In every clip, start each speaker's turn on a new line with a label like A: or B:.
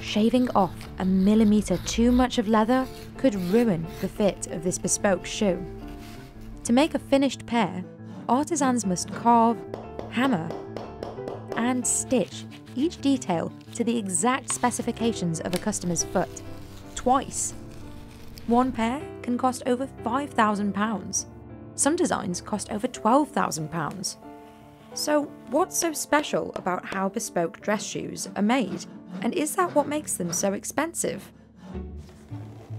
A: shaving off a millimetre too much of leather could ruin the fit of this bespoke shoe. To make a finished pair, artisans must carve, hammer, and stitch each detail to the exact specifications of a customer's foot, twice. One pair can cost over £5,000. Some designs cost over £12,000. So what's so special about how bespoke dress shoes are made? And is that what makes them so expensive?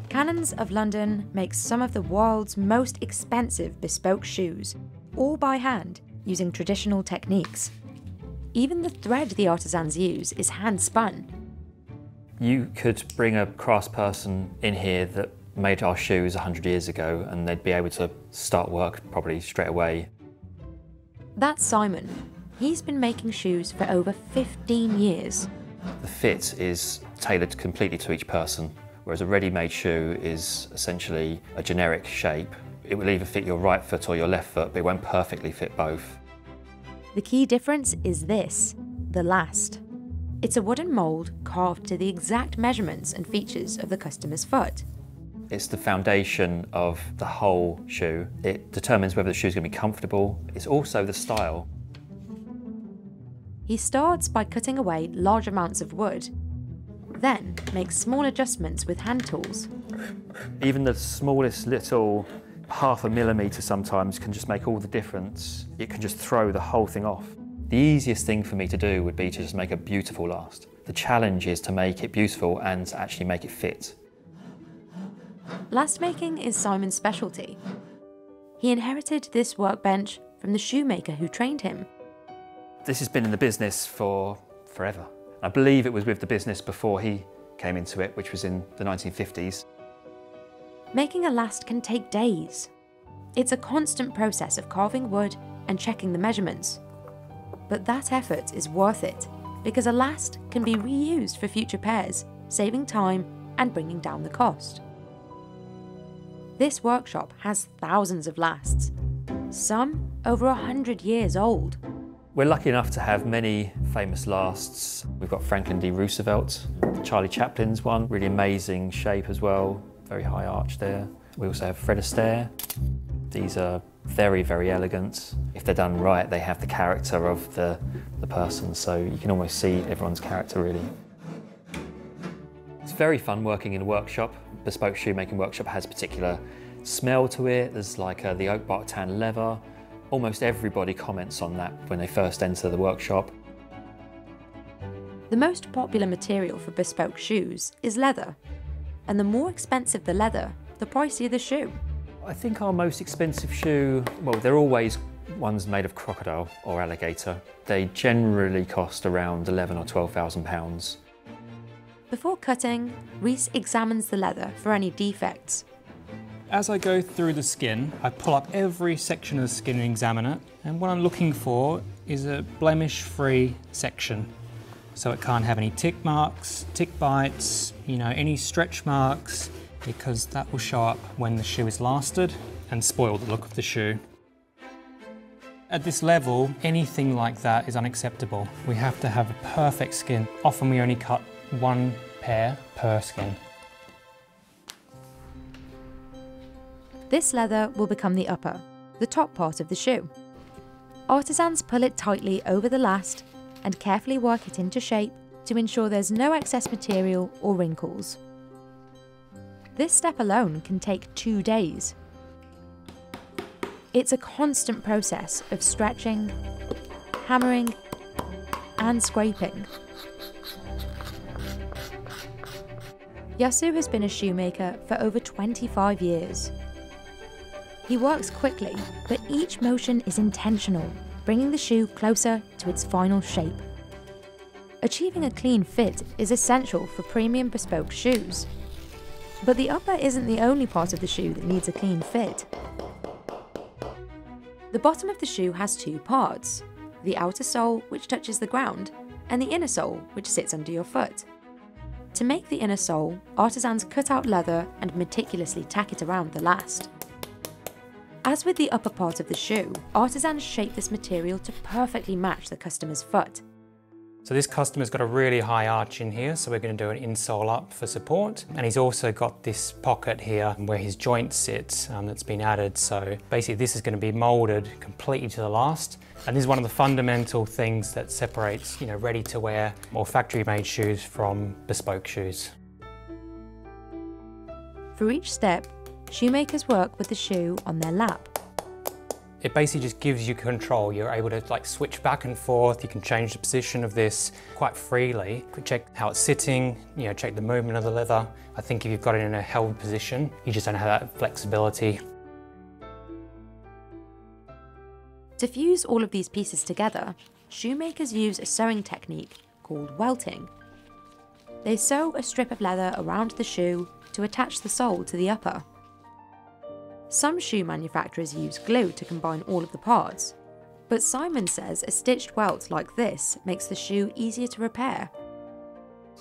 A: Cannons of London makes some of the world's most expensive bespoke shoes, all by hand, using traditional techniques. Even the thread the artisans use is hand-spun.
B: You could bring a craftsperson in here that made our shoes 100 years ago and they'd be able to start work probably straight away.
A: That's Simon. He's been making shoes for over 15 years.
B: The fit is tailored completely to each person, whereas a ready-made shoe is essentially a generic shape. It will either fit your right foot or your left foot, but it won't perfectly fit both.
A: The key difference is this, the last. It's a wooden mould carved to the exact measurements and features of the customer's foot.
B: It's the foundation of the whole shoe. It determines whether the shoe's going to be comfortable. It's also the style.
A: He starts by cutting away large amounts of wood, then makes small adjustments with hand tools.
B: Even the smallest little half a millimetre sometimes can just make all the difference. It can just throw the whole thing off. The easiest thing for me to do would be to just make a beautiful last. The challenge is to make it beautiful and to actually make it fit.
A: Last making is Simon's specialty. He inherited this workbench from the shoemaker who trained him.
B: This has been in the business for forever. I believe it was with the business before he came into it, which was in the 1950s.
A: Making a last can take days. It's a constant process of carving wood and checking the measurements. But that effort is worth it, because a last can be reused for future pairs, saving time and bringing down the cost. This workshop has thousands of lasts, some over 100 years old.
B: We're lucky enough to have many famous lasts. We've got Franklin D. Roosevelt, Charlie Chaplin's one, really amazing shape as well, very high arch there. We also have Fred Astaire. These are very, very elegant. If they're done right, they have the character of the person, so you can almost see everyone's character really. It's very fun working in a workshop. Bespoke shoemaking workshop has a particular smell to it. There's like the oak bark tan leather. Almost everybody comments on that when they first enter the workshop.
A: The most popular material for bespoke shoes is leather. And the more expensive the leather, the pricier the shoe.
B: I think our most expensive shoe, well, they're always ones made of crocodile or alligator. They generally cost around £11,000 or £12,000.
A: Before cutting, Reese examines the leather for any defects.
C: As I go through the skin, I pull up every section of the skin and examine it. And what I'm looking for is a blemish-free section. So it can't have any tick marks, tick bites, any stretch marks, because that will show up when the shoe is lasted and spoil the look of the shoe. At this level, anything like that is unacceptable. We have to have a perfect skin. Often we only cut one pair per skin.
A: This leather will become the upper, the top part of the shoe. Artisans pull it tightly over the last and carefully work it into shape to ensure there's no excess material or wrinkles. This step alone can take 2 days. It's a constant process of stretching, hammering, and scraping. Yasu has been a shoemaker for over 25 years. He works quickly, but each motion is intentional, bringing the shoe closer to its final shape. Achieving a clean fit is essential for premium bespoke shoes. But the upper isn't the only part of the shoe that needs a clean fit. The bottom of the shoe has 2 parts, the outer sole, which touches the ground, and the inner sole, which sits under your foot. To make the inner sole, artisans cut out leather and meticulously tack it around the last. As with the upper part of the shoe, artisans shape this material to perfectly match the customer's foot.
C: So this customer's got a really high arch in here, so we're going to do an insole up for support. And he's also got this pocket here where his joint sits that's been added. So basically this is going to be molded completely to the last. And this is one of the fundamental things that separates, ready to wear or factory made shoes from bespoke shoes.
A: For each step, shoemakers work with the shoe on their lap.
C: It basically just gives you control. You're able to switch back and forth. You can change the position of this quite freely. Check how it's sitting, check the movement of the leather. I think if you've got it in a held position, you just don't have that flexibility.
A: To fuse all of these pieces together, shoemakers use a sewing technique called welting. They sew a strip of leather around the shoe to attach the sole to the upper. Some shoe manufacturers use glue to combine all of the parts, but Simon says a stitched welt like this makes the shoe easier to repair.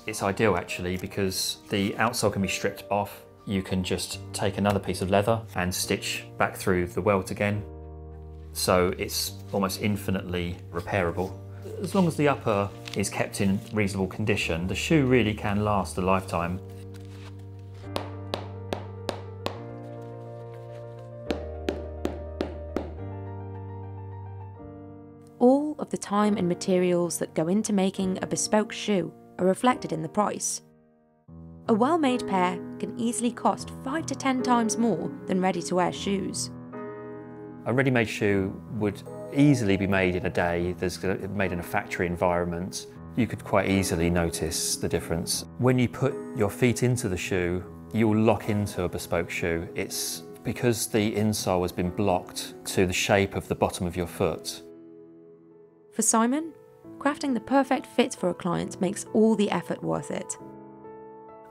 B: It's ideal actually because the outsole can be stripped off. You can just take another piece of leather and stitch back through the welt again. So it's almost infinitely repairable. As long as the upper is kept in reasonable condition, the shoe really can last a lifetime.
A: All of the time and materials that go into making a bespoke shoe are reflected in the price. A well-made pair can easily cost 5 to 10 times more than ready-to-wear shoes.
B: A ready-made shoe would easily be made in a day. There's made in a factory environment. You could quite easily notice the difference. When you put your feet into the shoe, you'll lock into a bespoke shoe. It's because the insole has been blocked to the shape of the bottom of your foot.
A: For Simon, crafting the perfect fit for a client makes all the effort worth it.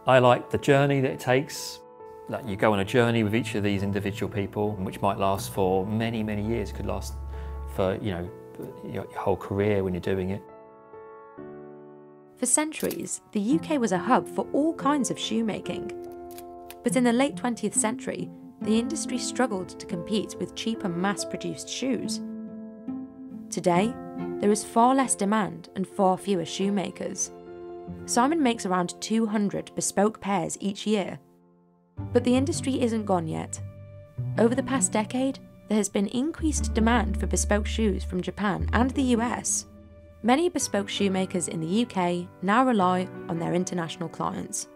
B: I like the journey that it takes. That you go on a journey with each of these individual people, which might last for many, many years. It could last for, your whole career when you're doing it.
A: For centuries, the UK was a hub for all kinds of shoemaking. But in the late 20th century, the industry struggled to compete with cheaper mass-produced shoes. Today, there is far less demand and far fewer shoemakers. Simon makes around 200 bespoke pairs each year. But the industry isn't gone yet. Over the past decade, there has been increased demand for bespoke shoes from Japan and the US. Many bespoke shoemakers in the UK now rely on their international clients.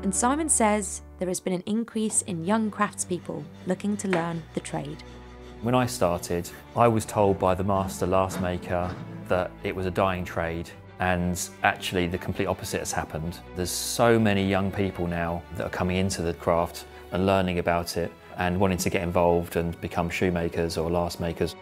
A: And Simon says there has been an increase in young craftspeople looking to learn the trade.
B: When I started, I was told by the master last maker that it was a dying trade, and actually the complete opposite has happened. There's so many young people now that are coming into the craft and learning about it and wanting to get involved and become shoemakers or last makers.